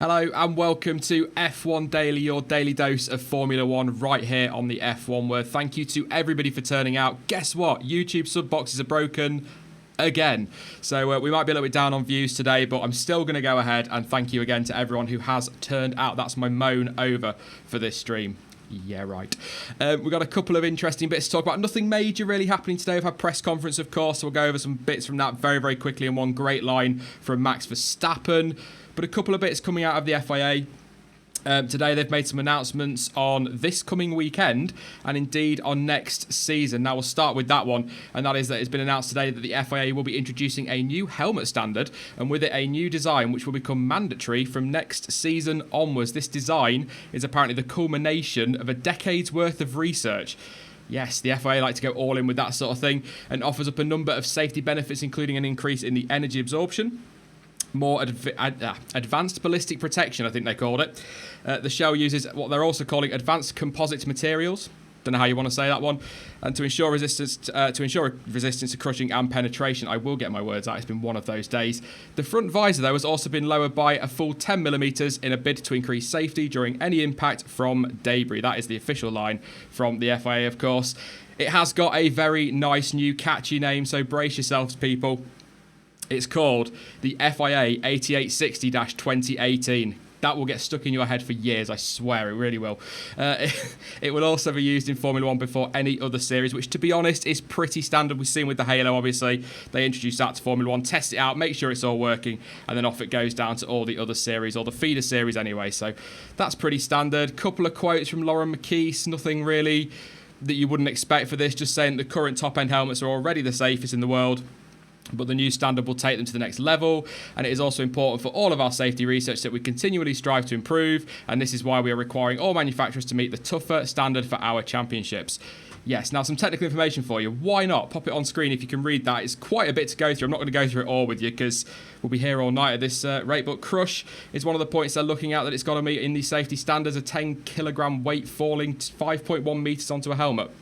Hello and welcome to F1 Daily, your daily dose of Formula One right here on the F1 Word. Thank you to everybody for turning out. Guess what? YouTube sub boxes are broken again. So we might be a little bit down on views today, but I'm still going to go ahead and thank you again to everyone who has turned out. That's my moan over for this stream. Yeah, right. We've got a couple of interesting bits to talk about. Nothing major really happening today. We've had press conference, of course, so we'll go over some bits from that very, very quickly, and one great line from Max Verstappen. But a couple of bits coming out of the FIA. Today they've made some announcements on this coming weekend and indeed on next season. Now we'll start with that one, and that is that it's been announced today that the FIA will be introducing a new helmet standard, and with it a new design which will become mandatory from next season onwards. This design is apparently the culmination of a decade's worth of research. Yes, the FIA like to go all in with that sort of thing and offers up a number of safety benefits, including an increase in the energy absorption, more advanced ballistic protection, I think they called it. The shell uses what they're also calling advanced composite materials. Don't know how you want to say that one. And to ensure resistance to crushing and penetration. I will get my words out. It's been one of those days. The front visor, though, has also been lowered by a full 10 millimeters in a bid to increase safety during any impact from debris. That is the official line from the FIA, of course. It has got a very nice new catchy name, so brace yourselves, people. It's called the FIA 8860-2018. That will get stuck in your head for years, I swear, it really will. It will also be used in Formula One before any other series, which, to be honest, is pretty standard. We've seen with the Halo, obviously. They introduced that to Formula One, test it out, make sure it's all working, and then off it goes down to all the other series, or the feeder series anyway. So that's pretty standard. Couple of quotes from Lauren McKeese, nothing really that you wouldn't expect for this, just saying the current top-end helmets are already the safest in the world, but the new standard will take them to the next level, and it is also important for all of our safety research that we continually strive to improve, and this is why we are requiring all manufacturers to meet the tougher standard for our championships. Yes, now some technical information for you. Why not? Pop it on screen if you can read that. It's quite a bit to go through. I'm not going to go through it all with you because we'll be here all night at this rate, but crush is one of the points they're looking at, that it's got to meet in the safety standards, a 10 kilogram weight falling 5.1 meters onto a helmet.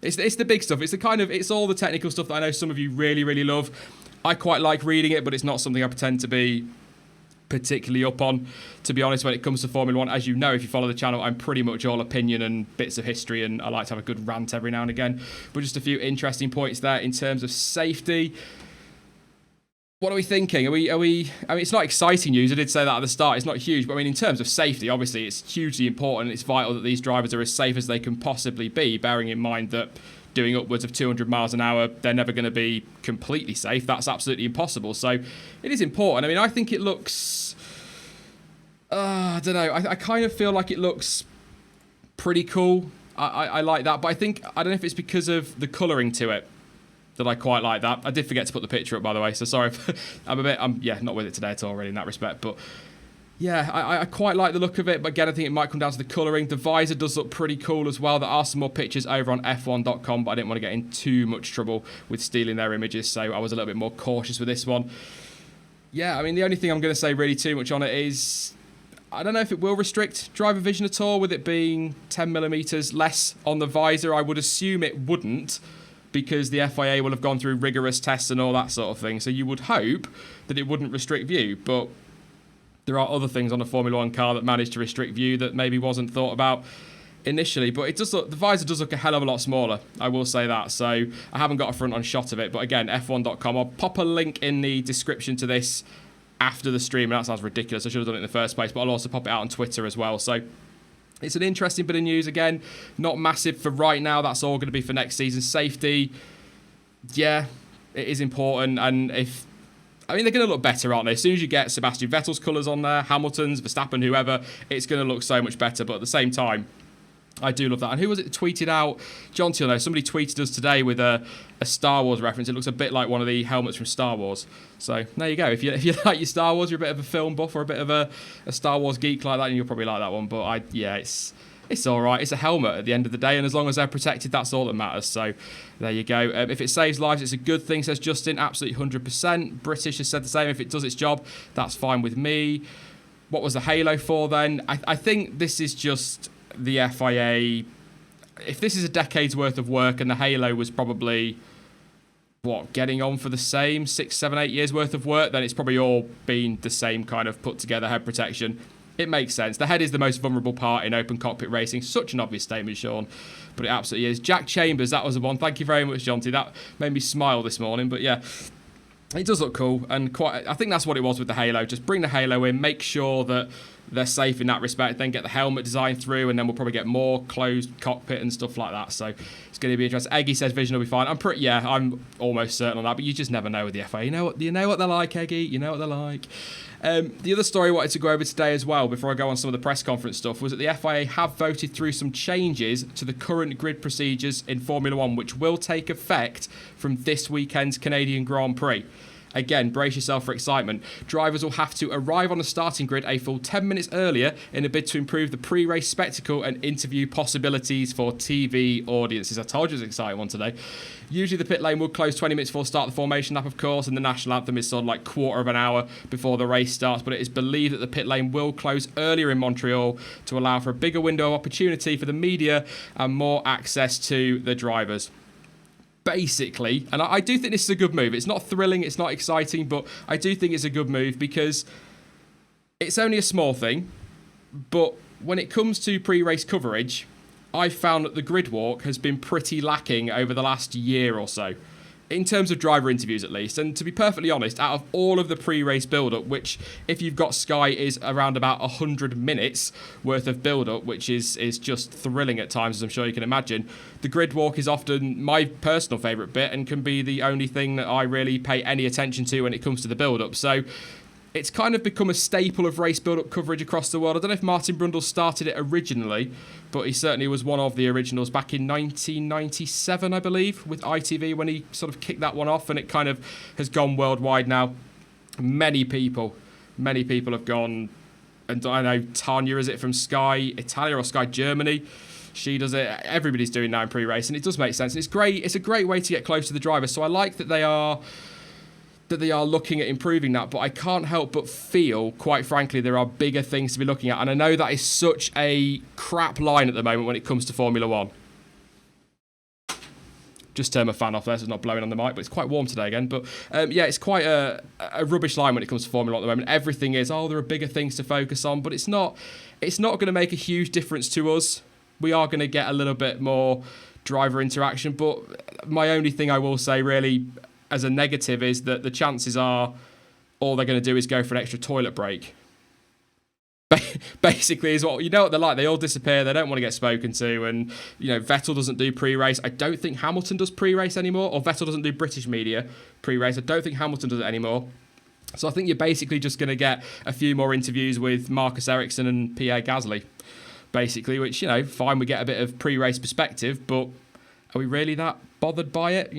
It's the big stuff. It's all the technical stuff that I know some of you really, really love. I quite like reading it, but it's not something I pretend to be particularly up on, to be honest, when it comes to Formula One. As you know, if you follow the channel, I'm pretty much all opinion and bits of history, and I like to have a good rant every now and again. But just a few interesting points there in terms of safety. What are we thinking? I mean, it's not exciting news. I did say that at the start. It's not huge. But I mean, in terms of safety, obviously, it's hugely important. It's vital that these drivers are as safe as they can possibly be, bearing in mind that doing upwards of 200 miles an hour, they're never going to be completely safe. That's absolutely impossible. So it is important. I mean, I think it looks... I don't know. I kind of feel like it looks pretty cool. I like that. But I don't know if it's because of the colouring to it that I quite like that. I did forget to put the picture up, by the way, so sorry if I'm not with it today at all, really, in that respect. But yeah, I quite like the look of it, but again, I think it might come down to the colouring. The visor does look pretty cool as well. There are some more pictures over on f1.com, but I didn't want to get in too much trouble with stealing their images, so I was a little bit more cautious with this one. Yeah, I mean, the only thing I'm going to say really too much on it is, I don't know if it will restrict driver vision at all, with it being 10 millimeters less on the visor. I would assume it wouldn't, because the FIA will have gone through rigorous tests and all that sort of thing. So you would hope that it wouldn't restrict view, but there are other things on a Formula One car that manage to restrict view that maybe wasn't thought about initially. But the visor does look a hell of a lot smaller, I will say that. So I haven't got a front-on shot of it, but again, f1.com. I'll pop a link in the description to this after the stream, and that sounds ridiculous. I should have done it in the first place, but I'll also pop it out on Twitter as well. So it's an interesting bit of news. Again, not massive for right now. That's all going to be for next season. Safety, yeah, it is important. And they're going to look better, aren't they? As soon as you get Sebastian Vettel's colours on there, Hamilton's, Verstappen, whoever, it's going to look so much better. But at the same time, I do love that. And who was it tweeted out? John Teal, somebody tweeted us today with a Star Wars reference. It looks a bit like one of the helmets from Star Wars. So there you go. If you like your Star Wars, you're a bit of a film buff or a bit of a Star Wars geek like that, and you'll probably like that one. But it's all right. It's a helmet at the end of the day, and as long as they're protected, that's all that matters. So there you go. If it saves lives, it's a good thing, says Justin. Absolutely 100%. British has said the same. If it does its job, that's fine with me. What was the Halo for then? I think this is just the FIA. If this is a decade's worth of work and the Halo was probably getting on for the same 6, 7, 8 years worth of work, then it's probably all been the same kind of put together head protection. It makes sense. The head is the most vulnerable part in open cockpit racing. Such an obvious statement, Sean, but it absolutely is. Jack Chambers, that was the one. Thank you very much, Jonty. That made me smile this morning, but yeah. It does look cool, and I think that's what it was with the Halo. Just bring the Halo in, make sure that they're safe in that respect, then get the helmet design through, and then we'll probably get more closed cockpit and stuff like that. So it's going to be interesting. Eggy says Vision will be fine. I'm almost certain on that, but you just never know with the FA. You know what they're like, Eggy. You know what they're like. The other story I wanted to go over today as well, before I go on some of the press conference stuff, was that the FIA have voted through some changes to the current grid procedures in Formula 1, which will take effect from this weekend's Canadian Grand Prix. Again, brace yourself for excitement. Drivers will have to arrive on the starting grid a full 10 minutes earlier in a bid to improve the pre-race spectacle and interview possibilities for TV audiences. I told you it was an exciting one today. Usually the pit lane will close 20 minutes before start the formation lap, of course, and the national anthem is sort of like quarter of an hour before the race starts, but it is believed that the pit lane will close earlier in Montreal to allow for a bigger window of opportunity for the media and more access to the drivers. Basically, and I do think this is a good move. It's not thrilling, it's not exciting, but I do think it's a good move because it's only a small thing, but when it comes to pre-race coverage, I've found that the grid walk has been pretty lacking over the last year or so, in terms of driver interviews at least. And to be perfectly honest, out of all of the pre-race build-up, which if you've got Sky is around about 100 minutes worth of build-up, which is just thrilling at times, as I'm sure you can imagine, the grid walk is often my personal favourite bit and can be the only thing that I really pay any attention to when it comes to the build-up. So it's kind of become a staple of race build-up coverage across the world. I don't know if Martin Brundle started it originally, but he certainly was one of the originals back in 1997, I believe, with ITV when he sort of kicked that one off, and it kind of has gone worldwide now. Many people have gone, and I know Tanya, is it from Sky Italia or Sky Germany? She does it. Everybody's doing now in pre-race, and it does make sense. It's great. It's a great way to get close to the driver. So I like that they are looking at improving that, but I can't help but feel, quite frankly, there are bigger things to be looking at, and I know that is such a crap line at the moment when it comes to Formula 1. Just turn my fan off there so it's not blowing on the mic, but it's quite warm today again. But yeah, it's quite a rubbish line when it comes to Formula 1 at the moment. Everything is, there are bigger things to focus on, but it's not going to make a huge difference to us. We are going to get a little bit more driver interaction, but my only thing I will say really as a negative is that the chances are all they're going to do is go for an extra toilet break. Basically is what, you know what they're like. They all disappear. They don't want to get spoken to. And, Vettel doesn't do pre-race. I don't think Hamilton does pre-race anymore, or Vettel doesn't do British media pre-race. I don't think Hamilton does it anymore. So I think you're basically just going to get a few more interviews with Marcus Ericsson and Pierre Gasly, basically, which, fine, we get a bit of pre-race perspective, but are we really that bothered by it,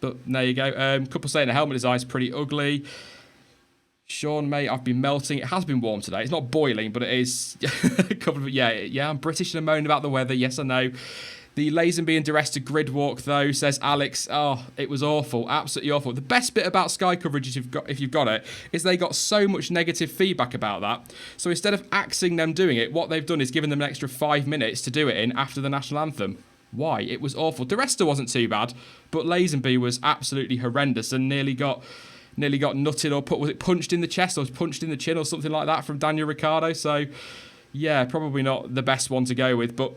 But there you go. Couple saying the helmet design is pretty ugly. Sean, mate, I've been melting. It has been warm today. It's not boiling, but it is. Yeah, I'm British and moaning about the weather. Yes, I know. The Lazenby and Duresta grid walk, though, says Alex. Oh, it was awful. Absolutely awful. The best bit about Sky coverage, if you've got it, is they got so much negative feedback about that. So instead of axing them doing it, what they've done is given them an extra 5 minutes to do it in after the national anthem. Why? It was awful. Duresta wasn't too bad, but Lazenby was absolutely horrendous and nearly got nutted or was it punched in the chest or was punched in the chin or something like that from Daniel Ricciardo. So, yeah, probably not the best one to go with. But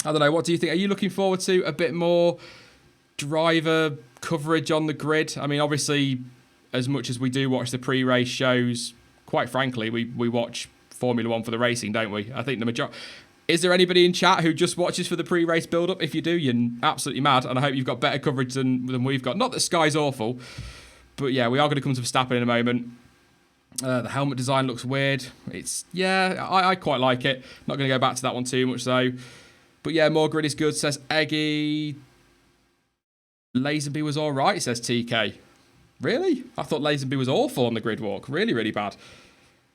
I don't know. What do you think? Are you looking forward to a bit more driver coverage on the grid? I mean, obviously, as much as we do watch the pre-race shows, quite frankly, we watch Formula 1 for the racing, don't we? I think the majority. Is there anybody in chat who just watches for the pre-race build-up? If you do, you're absolutely mad, and I hope you've got better coverage than we've got. Not that Sky's awful, but yeah, we are going to come to Verstappen in a moment. The helmet design looks weird. I quite like it. Not going to go back to that one too much though. But yeah, more grid is good, says Eggy. Lazenby was all right, says TK. Really? I thought Lazenby was awful on the grid walk. Really, really bad.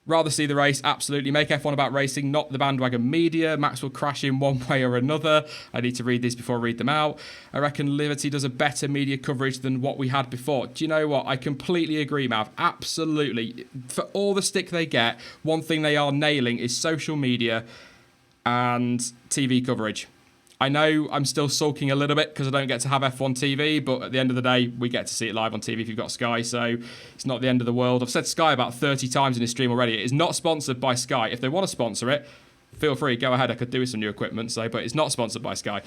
Rather see the race, absolutely. Make F1 about racing, not the bandwagon media. Max will crash in one way or another. I need to read these before I read them out. I reckon Liberty does a better media coverage than what we had before. Do you know what? I completely agree, Mav. Absolutely. For all the stick they get, one thing they are nailing is social media and TV coverage. I know I'm still sulking a little bit because I don't get to have F1 TV, but at the end of the day, we get to see it live on TV if you've got Sky, so it's not the end of the world. I've said Sky about 30 times in this stream already. It is not sponsored by Sky. If they want to sponsor it, feel free, go ahead. I could do with some new equipment, but it's not sponsored by Sky.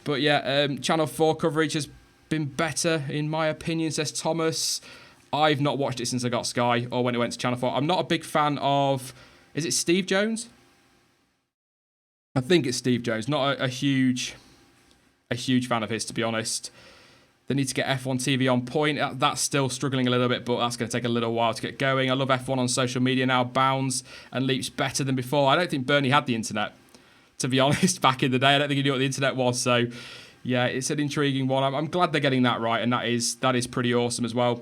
But yeah, Channel 4 coverage has been better, in my opinion, says Thomas. I've not watched it since I got Sky or when it went to Channel 4. I'm not a big fan of... Is it Steve Jones? I think it's Steve Jones. Not a huge fan of his, to be honest. They need to get F1 TV on point. That's still struggling a little bit, but that's going to take a little while to get going. I love F1 on social media now. Bounds and leaps better than before. I don't think Bernie had the internet, to be honest, back in the day. I don't think he knew what the internet was. So, yeah, it's an intriguing one. I'm glad they're getting that right, and that is pretty awesome as well.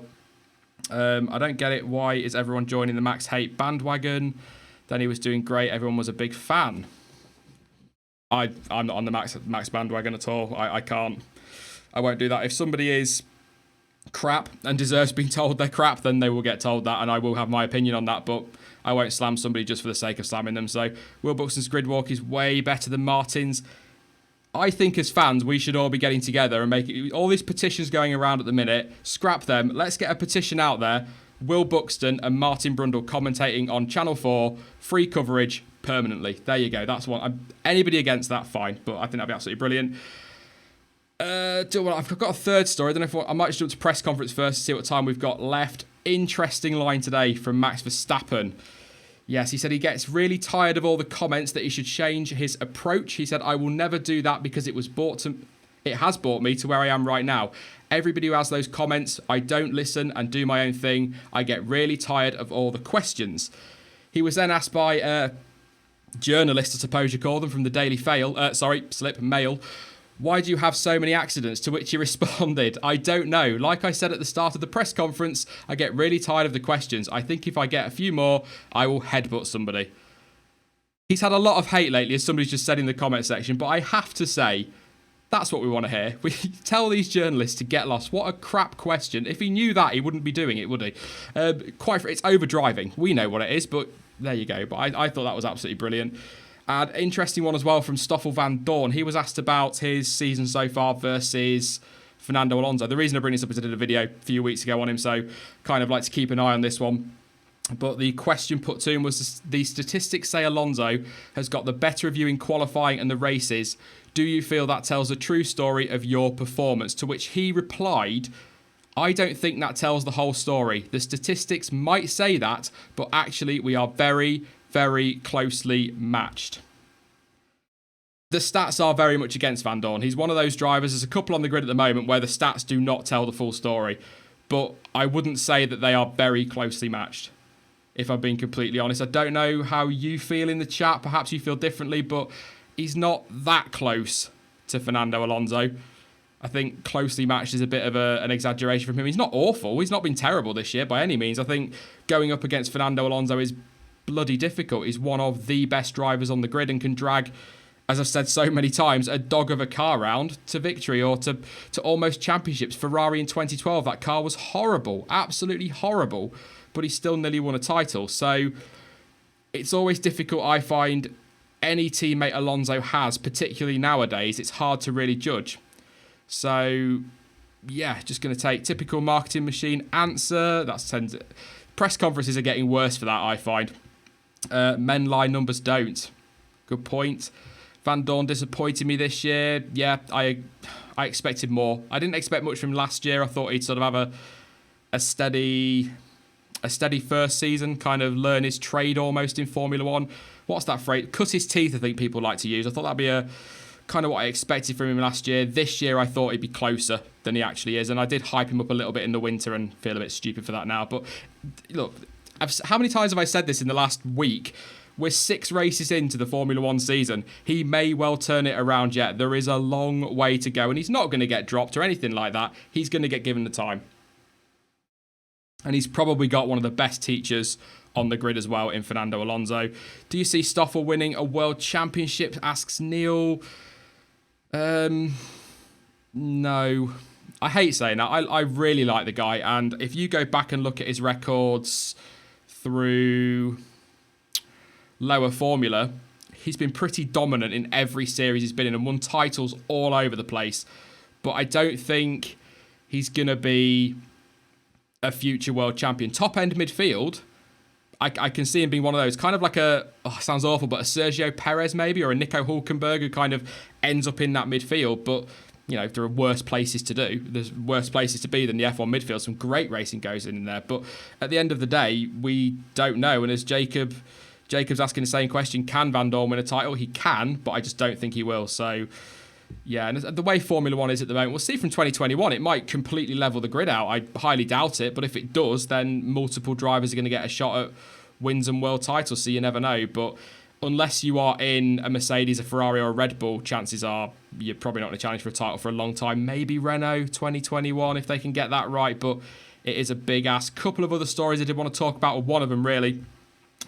I don't get it. Why is everyone joining the Max hate bandwagon? Then he was doing great. Everyone was a big fan. I'm not on the Max bandwagon at all. I can't. I won't do that. If somebody is crap and deserves being told they're crap, then they will get told that, and I will have my opinion on that, but I won't slam somebody just for the sake of slamming them. So Will Buxton's grid walk is way better than Martin's. I think as fans, we should all be getting together and making all these petitions going around at the minute. Scrap them. Let's get a petition out there. Will Buxton and Martin Brundle commentating on Channel 4, free coverage permanently. There you go. That's one. Anybody against that, fine. But I think that'd be absolutely brilliant. I've got a third story. I don't know if I might just jump to press conference first to see what time we've got left. Interesting line today from Max Verstappen. Yes, he said he gets really tired of all the comments that he should change his approach. He said, I will never do that because it has brought me to where I am right now. Everybody who has those comments, I don't listen and do my own thing. I get really tired of all the questions. He was then asked by a journalist, I suppose you call them, from the Daily Slip Mail, why do you have so many accidents? To which he responded, I don't know. Like I said at the start of the press conference, I get really tired of the questions. I think if I get a few more, I will headbutt somebody. He's had a lot of hate lately, as somebody's just said in the comment section, but I have to say, that's what we want to hear. We tell these journalists to get lost. What a crap question. If he knew that, he wouldn't be doing it, would he? It's overdriving. We know what it is, but there you go. But I thought that was absolutely brilliant. And interesting one as well from Stoffel Van Dorn. He was asked about his season so far versus Fernando Alonso. The reason I bring this up is I did a video a few weeks ago on him, so kind of like to keep an eye on this one. But the question put to him was, the statistics say Alonso has got the better of you in qualifying and the races. Do you feel that tells a true story of your performance? To which he replied, I don't think that tells the whole story. The statistics might say that, but actually we are very, very closely matched. The stats are very much against Van Dorn. He's one of those drivers, there's a couple on the grid at the moment where the stats do not tell the full story. But I wouldn't say that they are very closely matched, if I'm being completely honest. I don't know how you feel in the chat. Perhaps you feel differently, but he's not that close to Fernando Alonso. I think closely matched is a bit of an exaggeration from him. He's not awful. He's not been terrible this year by any means. I think going up against Fernando Alonso is bloody difficult. He's one of the best drivers on the grid and can drag, as I've said so many times, a dog of a car round to victory or to almost championships. Ferrari in 2012, that car was horrible, absolutely horrible, but he still nearly won a title. So it's always difficult, I find, any teammate Alonso has, particularly nowadays. It's hard to really judge. So, yeah, just going to take typical marketing machine answer. Press conferences are getting worse for that, I find. Men lie, numbers don't. Good point. Van Dorn disappointed me this year. Yeah, I expected more. I didn't expect much from him last year. I thought he'd sort of have a steady first season, kind of learn his trade almost in Formula One. What's that phrase? Cut his teeth, I think people like to use. I thought that'd be a kind of what I expected from him last year. This year, I thought he'd be closer than he actually is, and I did hype him up a little bit in the winter and feel a bit stupid for that now. But look, how many times have I said this in the last week? We're 6 races into the Formula One season. He may well turn it around yet. There is a long way to go, and he's not going to get dropped or anything like that. He's going to get given the time. And he's probably got one of the best teachers on the grid as well in Fernando Alonso. Do you see Stoffel winning a world championship? Asks Neil. No. I hate saying that. I really like the guy. And if you go back and look at his records through lower formula, he's been pretty dominant in every series he's been in and won titles all over the place. But I don't think he's going to be a future world champion. Top end midfield, I can see him being one of those, kind of like sounds awful, but a Sergio Perez maybe, or a Nico Hulkenberg, who kind of ends up in that midfield. But, you know, there are worse places to do. There's worse places to be than the F1 midfield. Some great racing goes in there. But at the end of the day, we don't know. And as Jacob's asking the same question, can Van Dorn win a title? He can, but I just don't think he will. So, yeah, and the way Formula One is at the moment, we'll see from 2021, it might completely level the grid out. I highly doubt it, but if it does, then multiple drivers are going to get a shot at wins and world titles, so you never know. But unless you are in a Mercedes, a Ferrari or a Red Bull, chances are you're probably not going to challenge for a title for a long time. Maybe Renault 2021 if they can get that right, but it is a big ask. Couple of other stories I did want to talk about, or one of them really,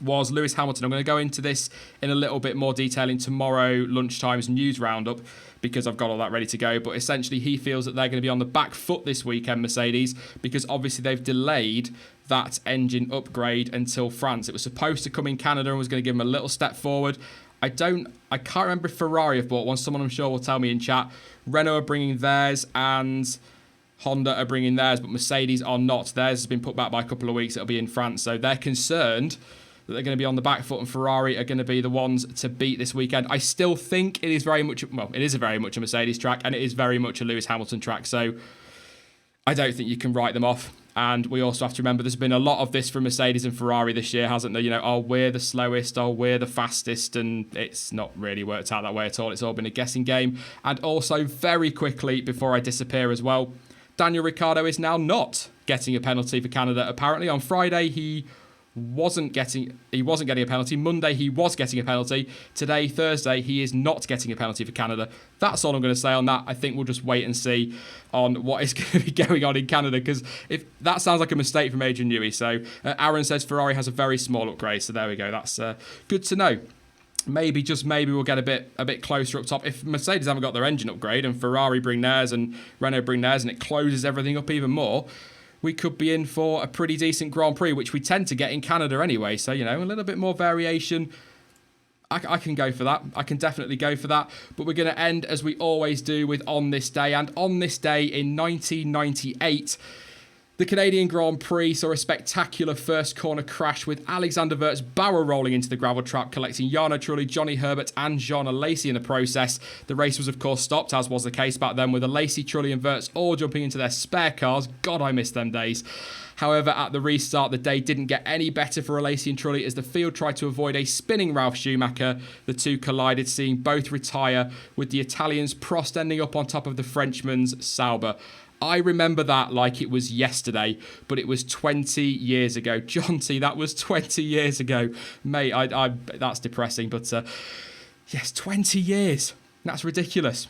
was Lewis Hamilton. I'm going to go into this in a little bit more detail in tomorrow lunchtime's news roundup because I've got all that ready to go. But essentially, he feels that they're going to be on the back foot this weekend, Mercedes, because obviously they've delayed that engine upgrade until France. It was supposed to come in Canada and was going to give them a little step forward. I can't remember if Ferrari have bought one. Someone I'm sure will tell me in chat. Renault are bringing theirs and Honda are bringing theirs, but Mercedes are not. Theirs has been put back by a couple of weeks. It'll be in France. So they're concerned that they're going to be on the back foot and Ferrari are going to be the ones to beat this weekend. I still think it is very much a Mercedes track and it is very much a Lewis Hamilton track. So I don't think you can write them off. And we also have to remember there's been a lot of this from Mercedes and Ferrari this year, hasn't there? You know, oh, we're the slowest, oh, we're the fastest, and it's not really worked out that way at all. It's all been a guessing game. And also, very quickly, before I disappear as well, Daniel Ricciardo is now not getting a penalty for Canada. Apparently, on Friday, he wasn't getting a penalty. Monday he was getting a penalty. Today, Thursday, he is not getting a penalty for Canada. That's all I'm going to say on that. I think we'll just wait and see on what is going to be going on in Canada, because if that sounds like a mistake from Adrian Newey. So Aaron says Ferrari has a very small upgrade. So there we go. That's good to know. Maybe, just maybe, we'll get a bit closer up top. If Mercedes haven't got their engine upgrade and Ferrari bring theirs and Renault bring theirs and it closes everything up even more, we could be in for a pretty decent Grand Prix, which we tend to get in Canada anyway. So, you know, a little bit more variation. I can go for that. I can definitely go for that. But we're going to end, as we always do, with On This Day. And on this day in 1998, the Canadian Grand Prix saw a spectacular first corner crash with Alexander Wirtz barrel rolling into the gravel trap, collecting Jarno Trulli, Johnny Herbert and Jean Alesi in the process. The race was of course stopped, as was the case back then, with Alesi, Trulli and Wirtz all jumping into their spare cars. God, I miss them days. However, at the restart, the day didn't get any better for Alesi and Trulli as the field tried to avoid a spinning Ralf Schumacher. The two collided, seeing both retire, with the Italian's Prost ending up on top of the Frenchman's Sauber. I remember that like it was yesterday, but it was 20 years ago. John T, that was 20 years ago. Mate, that's depressing, but yes, 20 years. That's ridiculous.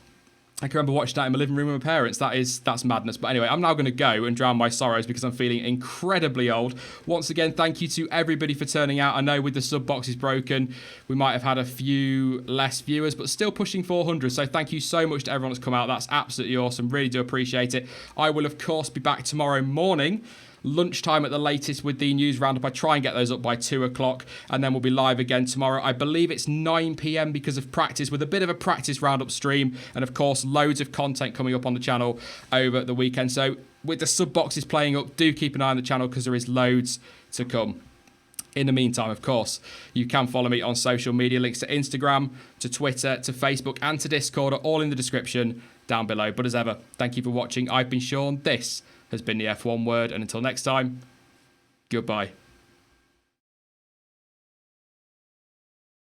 I can remember watching that in my living room with my parents. That's madness. But anyway, I'm now going to go and drown my sorrows because I'm feeling incredibly old. Once again, thank you to everybody for turning out. I know with the sub boxes broken, we might have had a few less viewers, but still pushing 400. So thank you so much to everyone that's come out. That's absolutely awesome. Really do appreciate it. I will, of course, be back tomorrow morning, lunchtime at the latest, with the news roundup. I try and get those up by 2 o'clock, and then we'll be live again tomorrow. I believe it's 9 p.m. because of practice, with a bit of a practice roundup stream, and of course loads of content coming up on the channel over the weekend. So with the sub boxes playing up, do keep an eye on the channel because there is loads to come. In the meantime, of course, you can follow me on social media. Links to Instagram, to Twitter, to Facebook and to Discord are all in the description down below. But as ever, thank you for watching. I've been Sean. This has been the F1 Word, and until next time, goodbye.